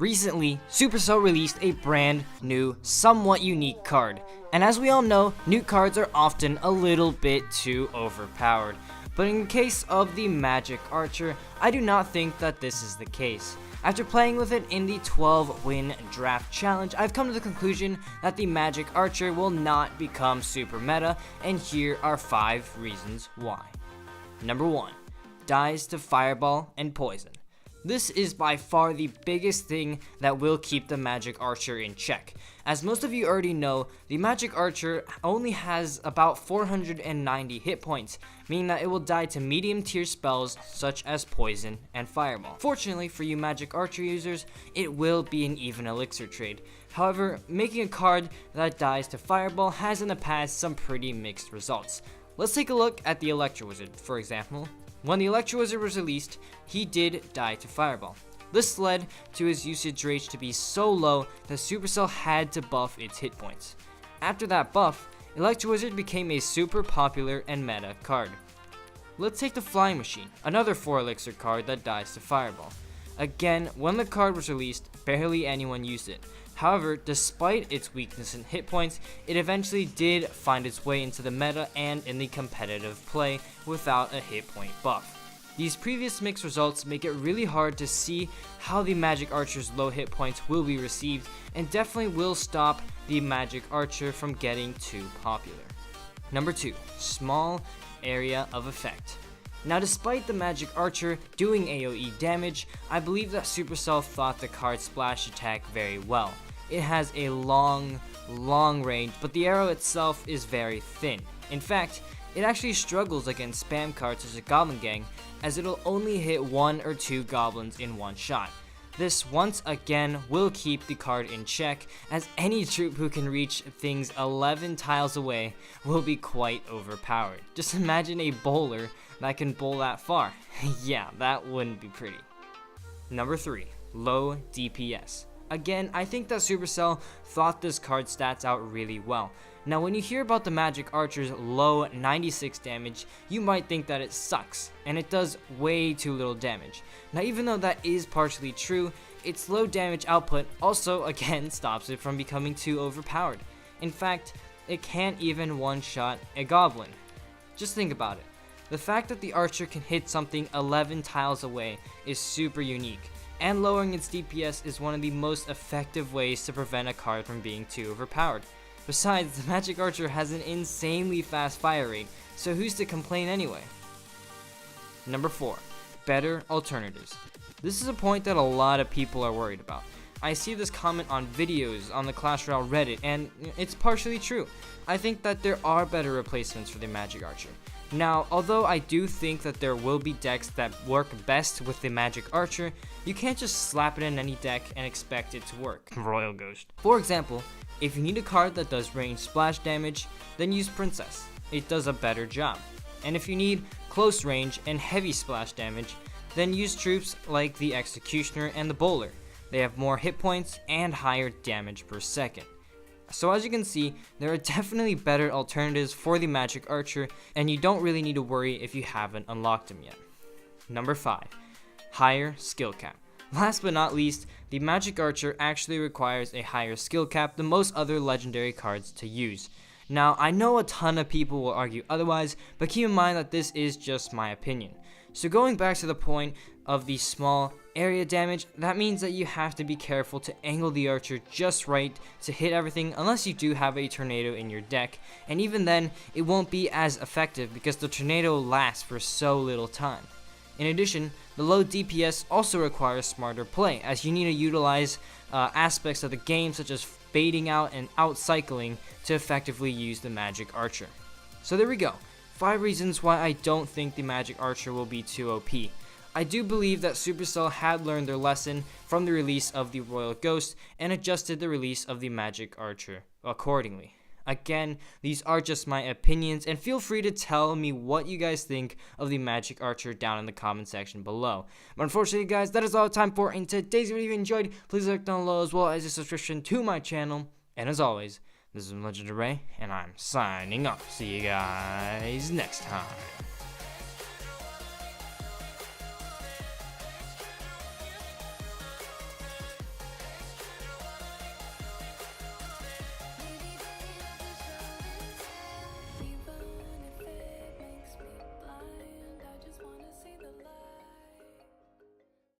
Recently, Supercell released a brand new, somewhat unique card, and as we all know, new cards are often a little bit too overpowered. But in the case of the Magic Archer, I do not think that this is the case. After playing with it in the 12-win draft challenge, I've come to the conclusion that the Magic Archer will not become super meta, and here are 5 reasons why. Number 1. Dies to Fireball and Poison. This is by far the biggest thing that will keep the Magic Archer in check. As most of you already know, the Magic Archer only has about 490 hit points, meaning that it will die to medium tier spells such as Poison and Fireball. Fortunately for you Magic Archer users, it will be an even elixir trade. However, making a card that dies to Fireball has in the past some pretty mixed results. Let's take a look at the Electro Wizard, for example. When the Electro Wizard was released, he did die to Fireball. This led to his usage rate to be so low that Supercell had to buff its hit points. After that buff, Electro Wizard became a super popular and meta card. Let's take the Flying Machine, another 4 elixir card that dies to Fireball. Again, when the card was released, barely anyone used it. However, despite its weakness in hit points, it eventually did find its way into the meta and in the competitive play without a hit point buff. These previous mixed results make it really hard to see how the Magic Archer's low hit points will be received, and definitely will stop the Magic Archer from getting too popular. Number 2. Small Area of Effect. Now, despite the Magic Archer doing AoE damage, I believe that Supercell thought the card's splash attack very well. It has a long range, but the arrow itself is very thin. In fact, it actually struggles against spam cards such as Goblin Gang, as it'll only hit 1 or 2 goblins in one shot. This once again will keep the card in check, as any troop who can reach things 11 tiles away will be quite overpowered. Just imagine a bowler that can bowl that far. Yeah, that wouldn't be pretty. Number 3. Low DPS. Again, I think that Supercell thought this card's stats out really well. Now, when you hear about the Magic Archer's low 96 damage, you might think that it sucks, and it does way too little damage. Now, even though that is partially true, its low damage output also, again, stops it from becoming too overpowered. In fact, it can't even one-shot a goblin. Just think about it. The fact that the Archer can hit something 11 tiles away is super unique, and lowering its DPS is one of the most effective ways to prevent a card from being too overpowered. Besides, the Magic Archer has an insanely fast fire rate, so who's to complain anyway? Number 4. Better alternatives. This is a point that a lot of people are worried about. I see this comment on videos on the Clash Royale Reddit, and it's partially true. I think that there are better replacements for the Magic Archer. Now, although I do think that there will be decks that work best with the Magic Archer, you can't just slap it in any deck and expect it to work. Royal Ghost. For example, if you need a card that does range splash damage, then use Princess. It does a better job. And if you need close range and heavy splash damage, then use troops like the Executioner and the Bowler. They have more hit points and higher damage per second. So as you can see, there are definitely better alternatives for the Magic Archer, and you don't really need to worry if you haven't unlocked them yet. Number 5. Higher skill cap. Last but not least, the Magic Archer actually requires a higher skill cap than most other legendary cards to use. Now, I know a ton of people will argue otherwise, but keep in mind that this is just my opinion. So going back to the point of the small area damage, that means that you have to be careful to angle the Archer just right to hit everything, unless you do have a tornado in your deck, and even then, it won't be as effective because the tornado lasts for so little time. In addition, the low DPS also requires smarter play, as you need to utilize aspects of the game such as fading out and out-cycling to effectively use the Magic Archer. So there we go, 5 reasons why I don't think the Magic Archer will be too OP. I do believe that Supercell had learned their lesson from the release of the Royal Ghost and adjusted the release of the Magic Archer accordingly. Again, these are just my opinions, and feel free to tell me what you guys think of the Magic Archer down in the comment section below. But unfortunately, guys, that is all the time for in today's video. If you enjoyed, please click down below as well as a subscription to my channel. And as always, this is Legendaray, and I'm signing off. See you guys next time.